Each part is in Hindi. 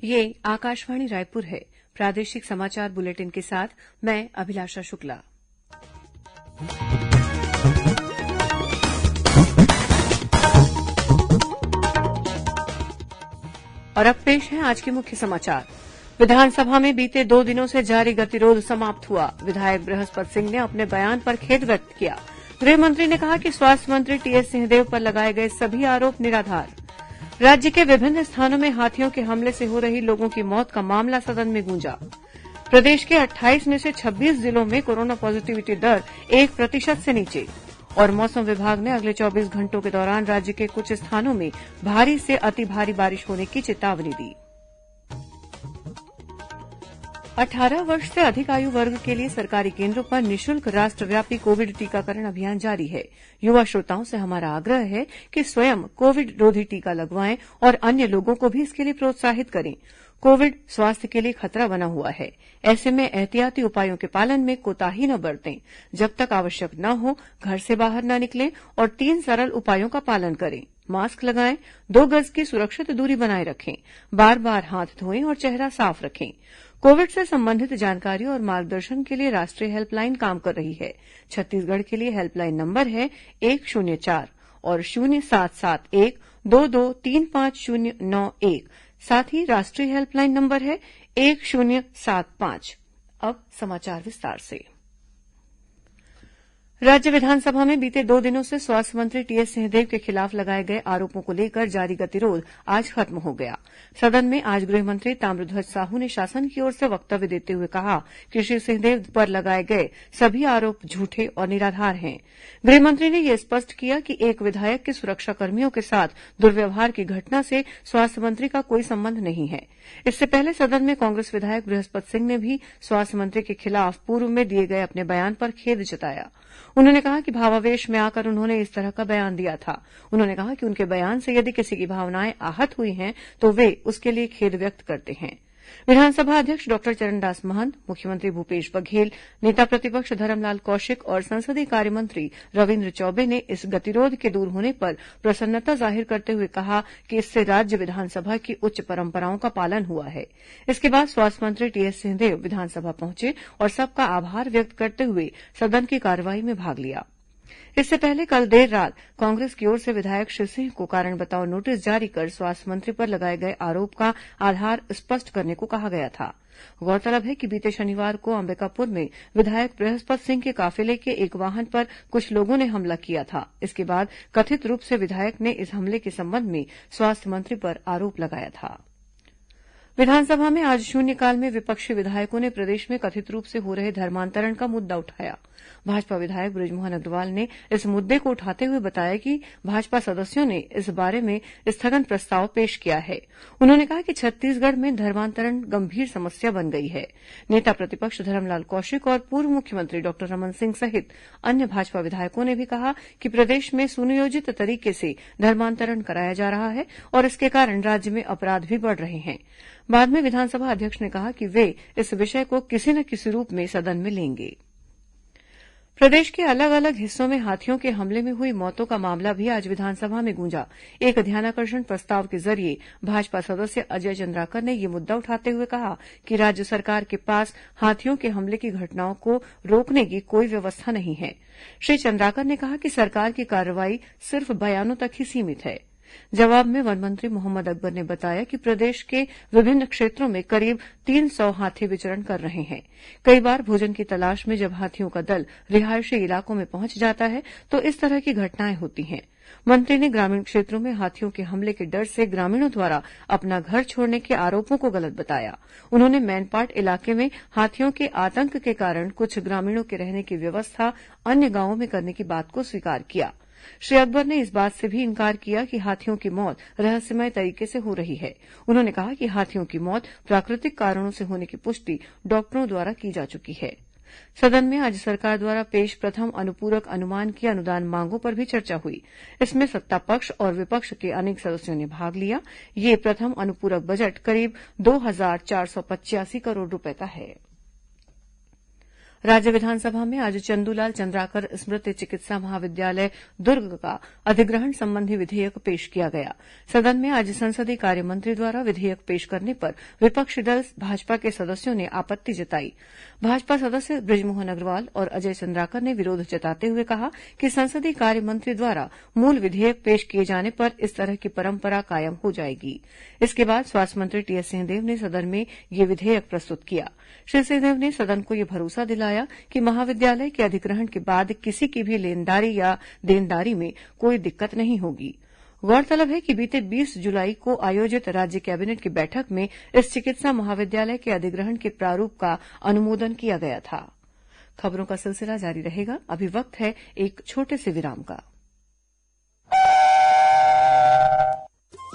ये आकाशवाणी रायपुर है। प्रादेशिक समाचार बुलेटिन के साथ मैं अभिलाषा शुक्ला। और अब पेश है आज के मुख्य समाचार। विधानसभा में बीते 2 दिनों से जारी गतिरोध समाप्त हुआ। विधायक बृहस्पत सिंह ने अपने बयान पर खेद व्यक्त किया। गृह मंत्री ने कहा कि स्वास्थ्य मंत्री टीएस सिंहदेव पर लगाए गए सभी आरोप निराधार। राज्य के विभिन्न स्थानों में हाथियों के हमले से हो रही लोगों की मौत का मामला सदन में गूंजा। प्रदेश के 28 में से 26 जिलों में कोरोना पॉजिटिविटी दर 1% से नीचे। और मौसम विभाग ने अगले 24 घंटों के दौरान राज्य के कुछ स्थानों में भारी से अति भारी बारिश होने की चेतावनी दी। 18 वर्ष से अधिक आयु वर्ग के लिए सरकारी केंद्रों पर निःशुल्क राष्ट्रव्यापी कोविड टीकाकरण अभियान जारी है। युवा श्रोताओं से हमारा आग्रह है कि स्वयं कोविड रोधी टीका लगवाएं और अन्य लोगों को भी इसके लिए प्रोत्साहित करें। कोविड स्वास्थ्य के लिए खतरा बना हुआ है। ऐसे में एहतियाती उपायों के पालन में कोताही न बरतें। जब तक आवश्यक न हो घर से बाहर न निकलें और 3 सरल उपायों का पालन करें। मास्क लगाएं, 2 गज की सुरक्षित दूरी बनाए रखें, बार-बार हाथ धोएं और चेहरा साफ रखें। कोविड से संबंधित जानकारी और मार्गदर्शन के लिए राष्ट्रीय हेल्पलाइन काम कर रही है। छत्तीसगढ़ के लिए हेल्पलाइन नंबर है 104 और 0771 223591। साथ ही राष्ट्रीय हेल्पलाइन नंबर है 1075। अब समाचार विस्तार से। राज्य विधानसभा में बीते 2 दिनों से स्वास्थ्य मंत्री टीएस सिंहदेव के खिलाफ लगाए गए आरोपों को लेकर जारी गतिरोध आज खत्म हो गया। सदन में आज गृह मंत्री ताम्रध्वज साहू ने शासन की ओर से वक्तव्य देते हुए कहा कि श्री सिंहदेव पर लगाए गए सभी आरोप झूठे और निराधार हैं। गृह मंत्री ने यह स्पष्ट किया कि एक विधायक के सुरक्षाकर्मियों के साथ दुर्व्यवहार की घटना से स्वास्थ्य मंत्री का कोई संबंध नहीं है। इससे पहले सदन में कांग्रेस विधायक बृहस्पत सिंह ने भी स्वास्थ्य मंत्री के खिलाफ पूर्व में दिए गए अपने बयान पर खेद जताया। उन्होंने कहा कि भावावेश में आकर उन्होंने इस तरह का बयान दिया था। उन्होंने कहा कि उनके बयान से यदि किसी की भावनाएं आहत हुई हैं तो वे उसके लिए खेद व्यक्त करते हैं। विधानसभा अध्यक्ष डॉक्टर चरणदास महंत, मुख्यमंत्री भूपेश बघेल, नेता प्रतिपक्ष धरमलाल कौशिक और संसदीय कार्य मंत्री रविन्द्र चौबे ने इस गतिरोध के दूर होने पर प्रसन्नता जाहिर करते हुए कहा कि इससे राज्य विधानसभा की उच्च परंपराओं का पालन हुआ है। इसके बाद स्वास्थ्य मंत्री टीएस सिंहदेव विधानसभा पहुंचे और सबका आभार व्यक्त करते हुए सदन की कार्यवाही में भाग लिया। इससे पहले कल देर रात कांग्रेस की ओर से विधायक श्री सिंह को कारण बताओ नोटिस जारी कर स्वास्थ्य मंत्री पर लगाए गए आरोप का आधार स्पष्ट करने को कहा गया था। गौरतलब है कि बीते शनिवार को अंबिकापुर में विधायक बृहस्पत सिंह के काफिले के एक वाहन पर कुछ लोगों ने हमला किया था। इसके बाद कथित रूप से विधायक ने इस हमले के संबंध में स्वास्थ्य मंत्री पर आरोप लगाया था। विधानसभा में आज शून्यकाल में विपक्षी विधायकों ने प्रदेश में कथित रूप से हो रहे धर्मांतरण का मुद्दा उठाया। भाजपा विधायक बृजमोहन अग्रवाल ने इस मुद्दे को उठाते हुए बताया कि भाजपा सदस्यों ने इस बारे में स्थगन प्रस्ताव पेश किया है। उन्होंने कहा कि छत्तीसगढ़ में धर्मांतरण गंभीर समस्या बन गई है। नेता प्रतिपक्ष धरमलाल कौशिक और पूर्व मुख्यमंत्री डॉक्टर रमन सिंह सहित अन्य भाजपा विधायकों ने भी कहा कि प्रदेश में सुनियोजित तरीके से धर्मांतरण कराया जा रहा है और इसके कारण राज्य में अपराध भी बढ़ रहे हैं। बाद में विधानसभा अध्यक्ष ने कहा कि वे इस विषय को किसी न किसी रूप में सदन में लेंगे। प्रदेश के अलग अलग हिस्सों में हाथियों के हमले में हुई मौतों का मामला भी आज विधानसभा में गूंजा। एक ध्यानाकर्षण प्रस्ताव के जरिए भाजपा सदस्य अजय चंद्राकर ने यह मुद्दा उठाते हुए कहा कि राज्य सरकार के पास हाथियों के हमले की घटनाओं को रोकने की कोई व्यवस्था नहीं है। श्री चंद्राकर ने कहा कि सरकार की कार्रवाई सिर्फ बयानों तक ही सीमित है। जवाब में वन मंत्री मोहम्मद अकबर ने बताया कि प्रदेश के विभिन्न क्षेत्रों में करीब 300 हाथी विचरण कर रहे हैं। कई बार भोजन की तलाश में जब हाथियों का दल रिहायशी इलाकों में पहुंच जाता है तो इस तरह की घटनाएं होती हैं। मंत्री ने ग्रामीण क्षेत्रों में हाथियों के हमले के डर से ग्रामीणों द्वारा अपना घर छोड़ने के आरोपों को गलत बताया। उन्होंने मैनपाट इलाके में हाथियों के आतंक के कारण कुछ ग्रामीणों के रहने की व्यवस्था अन्य गांवों में करने की बात को स्वीकार किया। श्री अकबर ने इस बात से भी इंकार किया कि हाथियों की मौत रहस्यमय तरीके से हो रही है। उन्होंने कहा कि हाथियों की मौत प्राकृतिक कारणों से होने की पुष्टि डॉक्टरों द्वारा की जा चुकी है। सदन में आज सरकार द्वारा पेश प्रथम अनुपूरक अनुमान की अनुदान मांगों पर भी चर्चा हुई। इसमें सत्ता पक्ष और विपक्ष के अनेक सदस्यों ने भाग लिया। ये प्रथम अनुपूरक बजट करीब 2,485 करोड़ रूपये का है। राज्य विधानसभा में आज चंदूलाल चंद्राकर स्मृति चिकित्सा महाविद्यालय दुर्ग का अधिग्रहण संबंधी विधेयक पेश किया गया। सदन में आज संसदीय कार्य मंत्री द्वारा विधेयक पेश करने पर विपक्षी दल भाजपा के सदस्यों ने आपत्ति जताई। भाजपा सदस्य बृजमोहन अग्रवाल और अजय चंद्राकर ने विरोध जताते हुए कहा कि संसदीय कार्य मंत्री द्वारा मूल विधेयक पेश किए जाने पर इस तरह की परंपरा कायम हो जाएगी। इसके बाद स्वास्थ्य मंत्री टीएस सिंहदेव ने सदन में यह विधेयक प्रस्तुत किया। श्री सिंहदेव ने सदन को यह भरोसा दिलाया कि महाविद्यालय के अधिग्रहण के बाद किसी की भी लेनदारी या देनदारी में कोई दिक्कत नहीं होगी। गौरतलब है कि बीते 20 जुलाई को आयोजित राज्य कैबिनेट की बैठक में इस चिकित्सा महाविद्यालय के अधिग्रहण के प्रारूप का अनुमोदन किया गया था। खबरों का सिलसिला जारी रहेगा। अभी वक्त है एक छोटे से विराम का।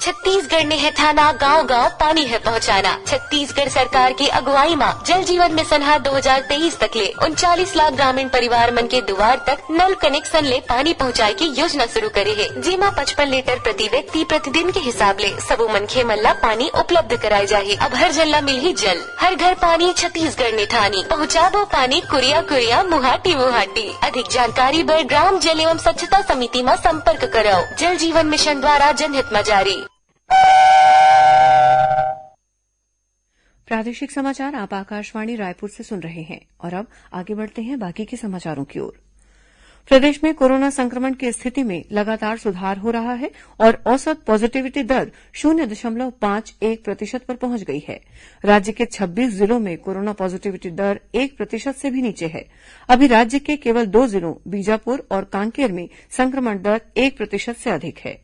छत्तीसगढ़ ने है ठाना गांव गांव पानी है पहुंचाना। छत्तीसगढ़ सरकार की अगुवाई में जल जीवन मिशन 2023 तक ले 39 लाख ग्रामीण परिवार मन के दुआर तक नल कनेक्शन ले पानी पहुंचाए की योजना शुरू करे है, जेमा 55 लीटर प्रति व्यक्ति प्रतिदिन के हिसाब ले सबो मनखे मन ला पानी उपलब्ध कराए जाही। अब हर जन ला मिलही जल, हर घर पानी छत्तीसगढ़ ने ठानी। पहुँचाबो पानी कुरिया कुरिया मुहाटी मुहाटी। अधिक जानकारी बर ग्राम जल एवं स्वच्छता समिति में संपर्क करो। जल जीवन मिशन द्वारा जनहित में जारी। प्रादेशिक समाचार आप आकाशवाणी रायपुर से सुन रहे हैं और अब आगे बढ़ते हैं बाकी के समाचारों की ओर। प्रदेश में कोरोना संक्रमण की स्थिति में लगातार सुधार हो रहा है और औसत पॉजिटिविटी दर 0.51% पर पहुंच गई है। राज्य के 26 जिलों में कोरोना पॉजिटिविटी दर 1% से भी नीचे है। अभी राज्य के केवल 2 जिलों बीजापुर और कांकेर में संक्रमण दर 1% से अधिक है।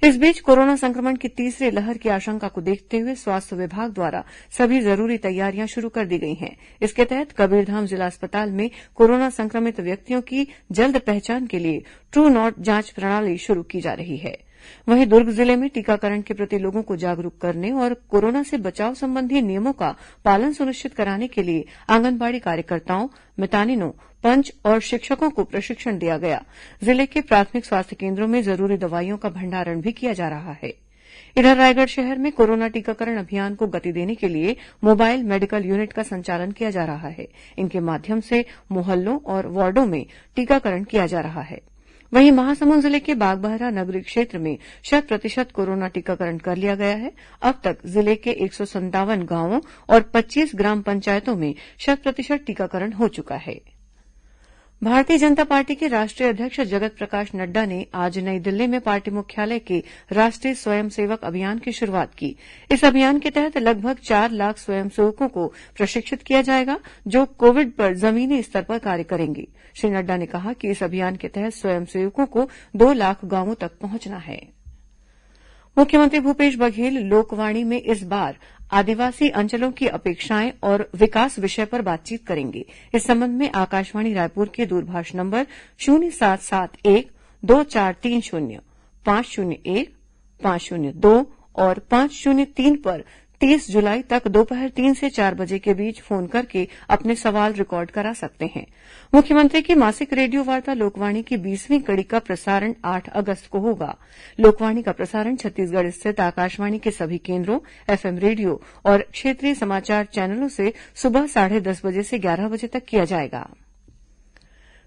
इस बीच कोरोना संक्रमण की तीसरी लहर की आशंका को देखते हुए स्वास्थ्य विभाग द्वारा सभी जरूरी तैयारियां शुरू कर दी गई हैं। इसके तहत कबीरधाम जिला अस्पताल में कोरोना संक्रमित व्यक्तियों की जल्द पहचान के लिए ट्रू नॉट जांच प्रणाली शुरू की जा रही है। वहीं दुर्ग जिले में टीकाकरण के प्रति लोगों को जागरूक करने और कोरोना से बचाव संबंधी नियमों का पालन सुनिश्चित कराने के लिए आंगनबाड़ी कार्यकर्ताओं, मितानिनों, पंच और शिक्षकों को प्रशिक्षण दिया गया। जिले के प्राथमिक स्वास्थ्य केन्द्रों में जरूरी दवाइयों का भंडारण भी किया जा रहा है। इधर रायगढ़ शहर में कोरोना टीकाकरण अभियान को गति देने के लिए मोबाइल मेडिकल यूनिट का संचालन किया जा रहा है। इनके माध्यम से मोहल्लों और वार्डों में टीकाकरण किया जा रहा है। वहीं महासमुंद जिले के बागबाहरा नगरीय क्षेत्र में 100% कोरोना टीकाकरण कर लिया गया है। अब तक जिले के 157 गांवों और 25 ग्राम पंचायतों में 100% टीकाकरण हो चुका है। भारतीय जनता पार्टी के राष्ट्रीय अध्यक्ष जगत प्रकाश नड्डा ने आज नई दिल्ली में पार्टी मुख्यालय के राष्ट्रीय स्वयंसेवक अभियान की शुरूआत की। इस अभियान के तहत लगभग 4 लाख स्वयंसेवकों को प्रशिक्षित किया जाएगा, जो कोविड पर जमीनी स्तर पर कार्य करेंगे। श्री नड्डा ने कहा कि इस अभियान के तहत स्वयंसेवकों को 2 लाख गांवों तक पहुंचना है। मुख्यमंत्री भूपेश बघेल लोकवाणी में इस बार आदिवासी अंचलों की अपेक्षाएं और विकास विषय पर बातचीत करेंगे। इस संबंध में आकाशवाणी रायपुर के दूरभाष नंबर 0771 2430 501 502 और 503 पर 30 जुलाई तक दोपहर 3 से 4 बजे के बीच फोन करके अपने सवाल रिकॉर्ड करा सकते हैं। मुख्यमंत्री की मासिक रेडियो वार्ता लोकवाणी की 20वीं कड़ी का प्रसारण 8 अगस्त को होगा। लोकवाणी का प्रसारण छत्तीसगढ़ स्थित आकाशवाणी के सभी केन्द्रों, एफएम रेडियो और क्षेत्रीय समाचार चैनलों से सुबह 10:30 बजे से 11 बजे तक किया जाएगा।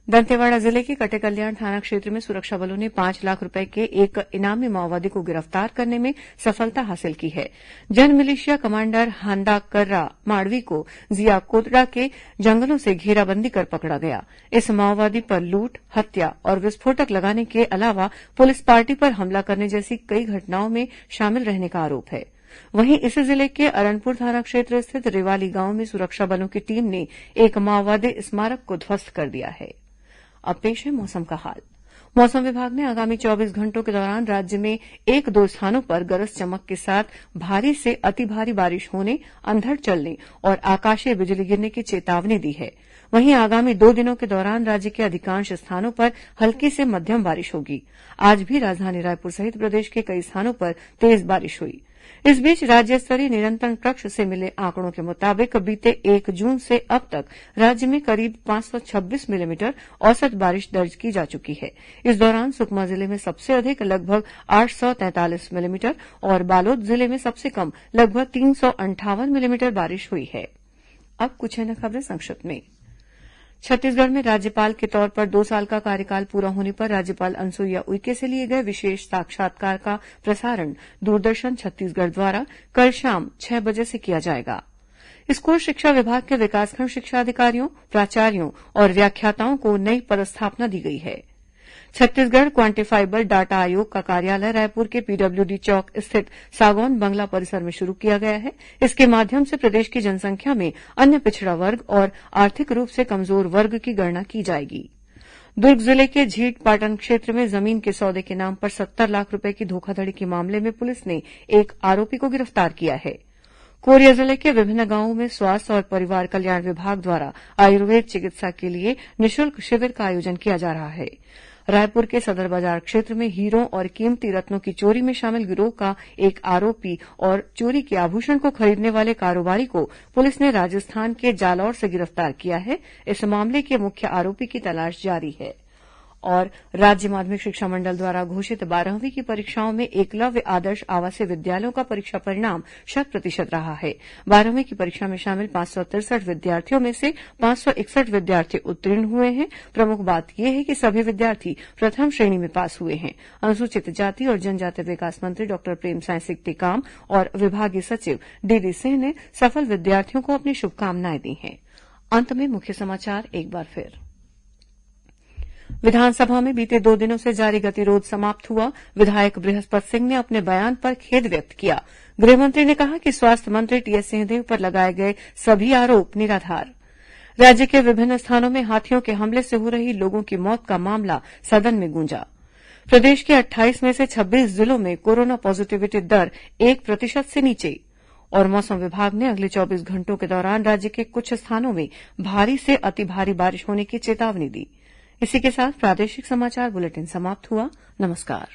दंतेवाड़ा जिले के कटेकल्याण थाना क्षेत्र में सुरक्षा बलों ने 5 लाख रुपए के एक इनामी माओवादी को गिरफ्तार करने में सफलता हासिल की है। जन मिलिशिया कमांडर हांदा कर्रा माड़वी को जियाकोटड़ा के जंगलों से घेराबंदी कर पकड़ा गया। इस माओवादी पर लूट, हत्या और विस्फोटक लगाने के अलावा पुलिस पार्टी पर हमला करने जैसी कई घटनाओं में शामिल रहने का आरोप है। वहीं इसी जिले के अरनपुर थाना क्षेत्र स्थित रेवाली गांव में सुरक्षा बलों की टीम ने एक माओवादी स्मारक को ध्वस्त कर दिया है। अब पेश है मौसम का हाल। मौसम विभाग ने आगामी 24 घंटों के दौरान राज्य में 1-2 स्थानों पर गरज चमक के साथ भारी से अति भारी बारिश होने, अंधड़ चलने और आकाशीय बिजली गिरने की चेतावनी दी है। वहीं आगामी 2 दिनों के दौरान राज्य के अधिकांश स्थानों पर हल्की से मध्यम बारिश होगी। आज भी राजधानी रायपुर सहित प्रदेश के कई स्थानों पर तेज बारिश हुई। इस बीच राज्य स्तरीय निरंतर कक्ष से मिले आंकड़ों के मुताबिक बीते 1 जून से अब तक राज्य में करीब 526 मिलीमीटर औसत बारिश दर्ज की जा चुकी है। इस दौरान सुकमा जिले में सबसे अधिक लगभग 843 मिलीमीटर और बालोद जिले में सबसे कम लगभग 358 मिलीमीटर बारिश हुई है। अब कुछ अन्य खबरें संक्षिप्त में। छत्तीसगढ़ में राज्यपाल के तौर पर 2 साल का कार्यकाल पूरा होने पर राज्यपाल अनुसुईया उइके से लिए गए विशेष साक्षात्कार का प्रसारण दूरदर्शन छत्तीसगढ़ द्वारा कल शाम 6 बजे से किया जाएगा। स्कूल शिक्षा विभाग के विकासखंड शिक्षा अधिकारियों, प्राचार्यों और व्याख्याताओं को नई पदस्थापना दी गई है। छत्तीसगढ़ क्वांटिफाइबल डाटा आयोग का कार्यालय रायपुर के पीडब्ल्यूडी चौक स्थित सागौन बंगला परिसर में शुरू किया गया है। इसके माध्यम से प्रदेश की जनसंख्या में अन्य पिछड़ा वर्ग और आर्थिक रूप से कमजोर वर्ग की गणना की जाएगी। दुर्ग जिले के झीट पाटन क्षेत्र में जमीन के सौदे के नाम पर 70 लाख रूपये की धोखाधड़ी के मामले में पुलिस ने एक आरोपी को गिरफ्तार किया है। कोरिया जिले के विभिन्न गांवों में स्वास्थ्य और परिवार कल्याण विभाग द्वारा आयुर्वेद चिकित्सा के लिए निःशुल्क शिविर का आयोजन किया जा रहा है। रायपुर के सदर बाजार क्षेत्र में हीरों और कीमती रत्नों की चोरी में शामिल गिरोह का एक आरोपी और चोरी के आभूषण को खरीदने वाले कारोबारी को पुलिस ने राजस्थान के जालौर से गिरफ्तार किया है। इस मामले के मुख्य आरोपी की तलाश जारी है। और राज्य माध्यमिक शिक्षा मंडल द्वारा घोषित 12वीं की परीक्षाओं में एकलव्य आदर्श आवासीय विद्यालयों का परीक्षा परिणाम 100% रहा है। 12वीं की परीक्षा में शामिल 563 विद्यार्थियों में से 561 विद्यार्थी उत्तीर्ण हुए हैं। प्रमुख बात यह है कि सभी विद्यार्थी प्रथम श्रेणी में पास हुए हैं। अनुसूचित जाति और जनजाति विकास मंत्री डॉक्टर प्रेमसाय सिंह टेकाम और विभागीय सचिव डीडी सिंह ने सफल विद्यार्थियों को अपनी शुभकामनाएं दी हैं। अंत में मुख्य समाचार एक बार फिर। विधानसभा में बीते 2 दिनों से जारी गतिरोध समाप्त हुआ। विधायक बृहस्पत सिंह ने अपने बयान पर खेद व्यक्त किया। गृहमंत्री ने कहा कि स्वास्थ्य मंत्री टीएस सिंहदेव पर लगाए गए सभी आरोप निराधार। राज्य के विभिन्न स्थानों में हाथियों के हमले से हो रही लोगों की मौत का मामला सदन में गूंजा। प्रदेश के 28 में से 26 जिलों में कोरोना पॉजिटिविटी दर 1% से नीचे। और मौसम विभाग ने अगले 24 घंटों के दौरान राज्य के कुछ स्थानों में भारी से अति भारी बारिश होने की चेतावनी दी। इसी के साथ प्रादेशिक समाचार बुलेटिन समाप्त हुआ। नमस्कार।